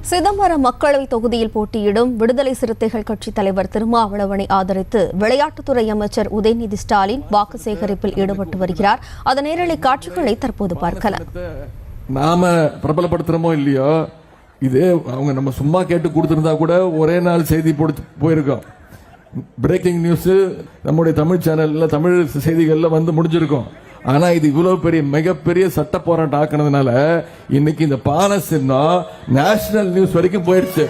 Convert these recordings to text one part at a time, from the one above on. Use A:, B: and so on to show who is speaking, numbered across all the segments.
A: சிதம்பரம் மக்களவை தொகுதியில் போட்டியிடும் விடுதலை சிறுத்தைகள் கட்சி தலைவர் திருமாவளவனை ஆதரித்து விளையாட்டுத்துறை அமைச்சர் உதயநிதி ஸ்டாலின் வாக்கு சேகரிப்பில் ஈடுபட்டு வருகிறார். அதன் நேரலை காட்சிகளை தற்போது பார்க்கலாம்.
B: நாம பிரபலப்படுத்துறோமோ இல்லையோ, இதே அவங்க நம்ம சும்மா கேட்டு கொடுத்திருந்தா கூட ஒரே நாள் செய்தி போயிருக்கோம். பிரேக்கிங் நியூஸ் நம்முடைய தமிழ் சேனல்ல தமிழ் செய்திகள்ல வந்து முடிஞ்சிருக்கும். ஆனா இது இவ்வளவு பெரிய மிகப்பெரிய சட்ட போராட்டம் ஆக்கினதுனால இன்னைக்கு இந்த பானை சின்னம் நேஷனல் நியூஸ் வரைக்கும் போயிருச்சு.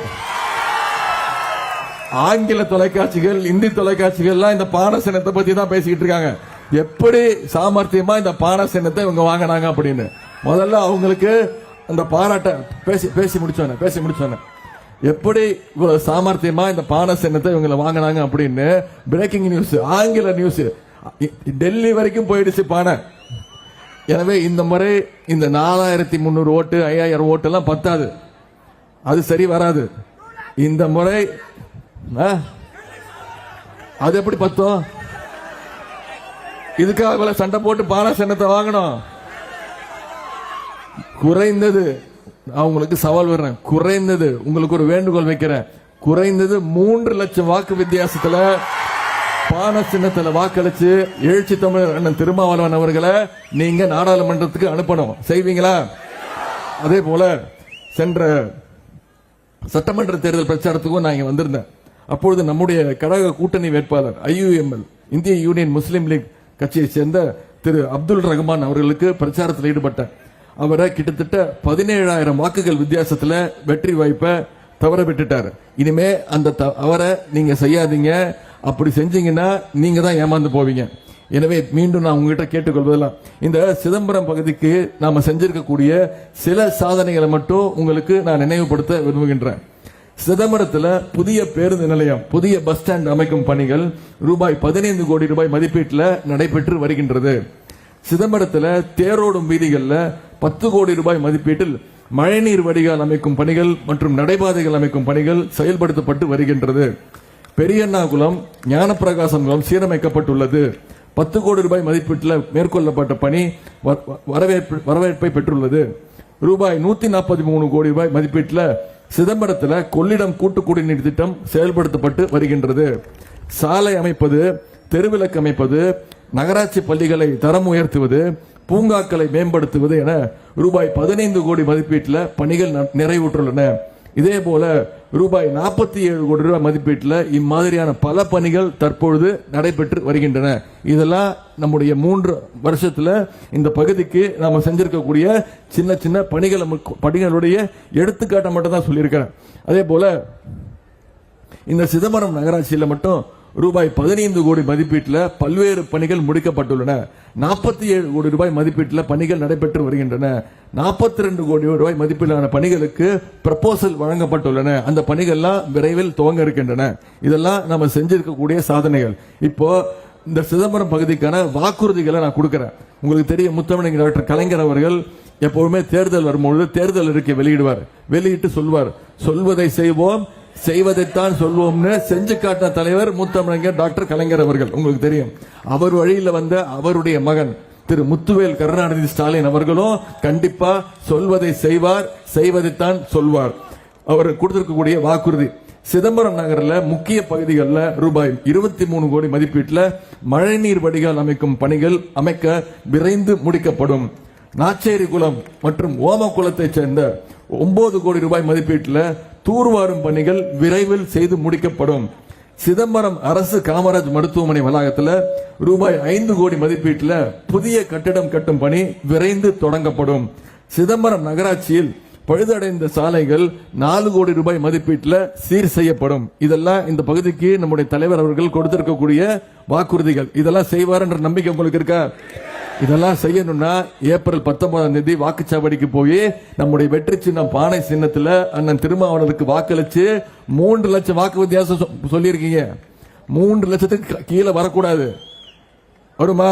B: ஆங்கில தொலைக்காட்சிகள், இந்தி தொலைக்காட்சிகள்லாம் இந்த பானை சின்னத்தை பத்தி தான் பேசிக்கிட்டு இருக்காங்க. எப்படி சாமர்த்தியமா இந்த பானை சின்னத்தை இவங்க வாங்கினாங்க அப்படின்னு முதல்ல அவங்களுக்கு அந்த பாராட்ட பேசி முடிச்சோன்னு எப்படி இவ்வளவு சாமர்த்தியமா இந்த பானை சின்னத்தை இவங்களை வாங்கினாங்க அப்படின்னு பிரேக்கிங் நியூஸ், ஆங்கில நியூஸ் டெல்லி வரைக்கும் போயிடுச்சு பானை. எனவே இந்த முறை இந்த 4300 ஓட்டு 5000 ஓட்டு எல்லாம் பத்தாது, அது சரி வராது. இந்த முறை அது எப்படி பத்தும்? இதுக்காக சண்டை போட்டு பானை சின்னத்தை வாங்கணும். குறைந்தது அவங்களுக்கு சவால் வர்றேன், குறைந்தது உங்களுக்கு ஒரு வேண்டுகோள் வைக்கிறேன், குறைந்தது 3 லட்சம் வாக்கு வித்தியாசத்துல பானை சின்னத்துல வாக்களிச்சு எழுச்சி தமிழர் அண்ணன் திருமாவளவன் அவர்களை நீங்க நாடாளுமன்றத்துக்கு அனுப்பணும். செய்வீங்களா? அதே போல சென்ற சட்டமன்ற தேர்தல் பிரச்சாரத்துக்கும் நான் இங்க வந்திருந்தேன். அப்பொழுது நம்முடைய கழக கூட்டணி வேட்பாளர் IUML இந்திய யூனியன் முஸ்லீம் லீக் கட்சியை சேர்ந்த திரு அப்துல் ரஹ்மான் அவர்களுக்கு பிரச்சாரத்தில் ஈடுபட்டேன். அவரை கிட்டத்தட்ட 17,000 வாக்குகள் வித்தியாசத்துல வெற்றி வாய்ப்பை தவற விட்டுட்டாரு. இனிமே அந்த அவரை நீங்க செய்யாதீங்க, அப்படி செஞ்சீங்கன்னா நீங்க தான் ஏமாந்து போவீங்க. எனவே மீண்டும் நான் உங்ககிட்ட கேட்டுக்கொள்வதெல்லாம், இந்த சிதம்பரம் பகுதிக்கு நாம செஞ்சிருக்கக்கூடிய சில சாதனைகளை மட்டும் உங்களுக்கு நான் நினைவுபடுத்த விரும்புகின்றேன். சிதம்பரத்தில் புதிய பேருந்து நிலையம், புதிய பஸ் ஸ்டாண்ட் அமைக்கும் பணிகள் ரூபாய் 15 கோடி ரூபாய் மதிப்பீட்டில் நடைபெற்று வருகின்றது. சிதம்பரத்தில் தேரோடும் வீதிகளில் 10 கோடி ரூபாய் மதிப்பீட்டில் மழைநீர் வடிகால் அமைக்கும் பணிகள் மற்றும் நடைபாதைகள் அமைக்கும் பணிகள் செயல்படுத்தப்பட்டு வருகின்றது. பெரியண்ணாகுளம், ஞானப்பிரகாசம் குளம் சீரமைக்கப்பட்டுள்ளது. 10 கோடி ரூபாய் மதிப்பீட்டில் மேற்கொள்ளப்பட்ட பணி வரவேற்பை பெற்றுள்ளது. ரூபாய் 143 கோடி ரூபாய் மதிப்பீட்டில் சிதம்பரத்தில் கொள்ளிடம் கூட்டு குடிநீர் திட்டம் செயல்படுத்தப்பட்டு வருகின்றது. சாலை அமைப்பது, தெருவிளக்கு அமைப்பது, நகராட்சி பள்ளிகளை தரம் உயர்த்துவது, பூங்காக்களை மேம்படுத்துவது என ரூபாய் 15 கோடி மதிப்பீட்டில் பணிகள் நிறைவுற்றுள்ளன. இதே போல ரூபாய் 47 கோடி ரூபாய் மதிப்பீட்டில் இம்மாதிரியான பல பணிகள் தற்பொழுது நடைபெற்று வருகின்றன. இதெல்லாம் நம்முடைய 3 வருஷத்துல இந்த பகுதிக்கு நாம செஞ்சிருக்கக்கூடிய சின்ன சின்ன பணிகளுடைய எடுத்துக்காட்டை மட்டும் தான் சொல்லியிருக்கிறேன். அதே போல இந்த சிதம்பரம் நகராட்சியில் மட்டும் ரூபாய் 15 கோடி மதிப்பீட்டில் பல்வேறு பணிகள் முடிக்கப்பட்டுள்ளன. 47 கோடி ரூபாய் மதிப்பீட்டில் பணிகள் நடைபெற்று வருகின்றன. 42 கோடி ரூபாய் மதிப்பீடான பணிகளுக்கு ப்ரப்போசல் வழங்கப்பட்டுள்ளன. அந்த பணிகள்லாம் விரைவில் துவங்க இருக்கின்றன. இதெல்லாம் நம்ம செஞ்சிருக்கக்கூடிய சாதனைகள். இப்போ இந்த சிதம்பரம் பகுதிக்கான வாக்குறுதிகளை நான் கொடுக்கிறேன். உங்களுக்கு தெரியும், முத்தமிழ் டாக்டர் கலைஞர் அவர்கள் எப்பவுமே தேர்தல் வரும்பொழுது தேர்தல் அறிக்கை வெளியிட்டு சொல்வார், சொல்வதை செய்வோம், செய்வதைத்தான் சொல்வோம்னு செஞ்சு காட்டின தலைவர் முத்தமிழர் டாக்டர் கலைஞர் அவர்கள். உங்களுக்கு தெரியும், அவர் வழியில் வந்த அவருடைய மகன் திரு முத்துவேல் கருணாநிதி ஸ்டாலின் அவர்களும் கண்டிப்பா சொல்வதை செய்வார், செய்வதைத்தான் சொல்வார். அவர் கொடுத்திருக்கக்கூடிய வாக்குறுதி, சிதம்பரம் நகரில் முக்கிய பகுதிகளில் ரூபாய் 23 கோடி மதிப்பீட்டில் மழைநீர் வடிகால் அமைக்கும் பணிகள் அமைக்க விரைந்து முடிக்கப்படும். நாச்சேரி குளம் மற்றும் ஓமக்குளத்தை சேர்ந்த 9 கோடி ரூபாய் மதிப்பீட்டில் தூர்வாரும் பணிகள் விரைவில் செய்து முடிக்கப்படும். சிதம்பரம் அரசு காமராஜ் மருத்துவமனை வளாகத்தில் ரூபாய் 5 கோடி மதிப்பீட்டில் புதிய கட்டிடம் கட்டும் பணி விரைந்து தொடங்கப்படும். சிதம்பரம் நகராட்சியில் பழுதடைந்த சாலைகள் 4 கோடி ரூபாய் மதிப்பீட்டில் சீர் செய்யப்படும். இதெல்லாம் இந்த பகுதிக்கு நம்முடைய தலைவர் அவர்கள் கொடுத்திருக்கக்கூடிய வாக்குறுதிகள். இதெல்லாம் செய்வார் என்ற நம்பிக்கை உங்களுக்கு இருக்கா? இதெல்லாம் செய்யணும்னா ஏப்ரல் 19ஆம் தேதி வாக்குச்சாவடிக்கு போய் நம்முடைய வெற்றி சின்னம் பானை சின்னத்தில் அண்ணன் திருமாவளவனுக்கு வாக்களிச்சு 3 லட்சம் வாக்கு வித்தியாசம் சொல்லியிருக்கீங்க. 3 லட்சத்துக்கு கீழே வரக்கூடாது. வருமா?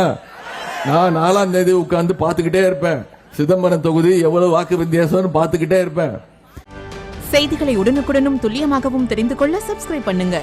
B: நான் 4ஆம் தேதி உட்கார்ந்து பார்த்துக்கிட்டே இருப்பேன், சிதம்பரம் தொகுதி எவ்வளவு வாக்கு வித்தியாசம் பார்த்துக்கிட்டே இருப்பேன்.
C: செய்திகளை உடனுக்குடனும் துல்லியமாகவும் தெரிந்து கொள்ள சப்ஸ்கிரைப் பண்ணுங்க.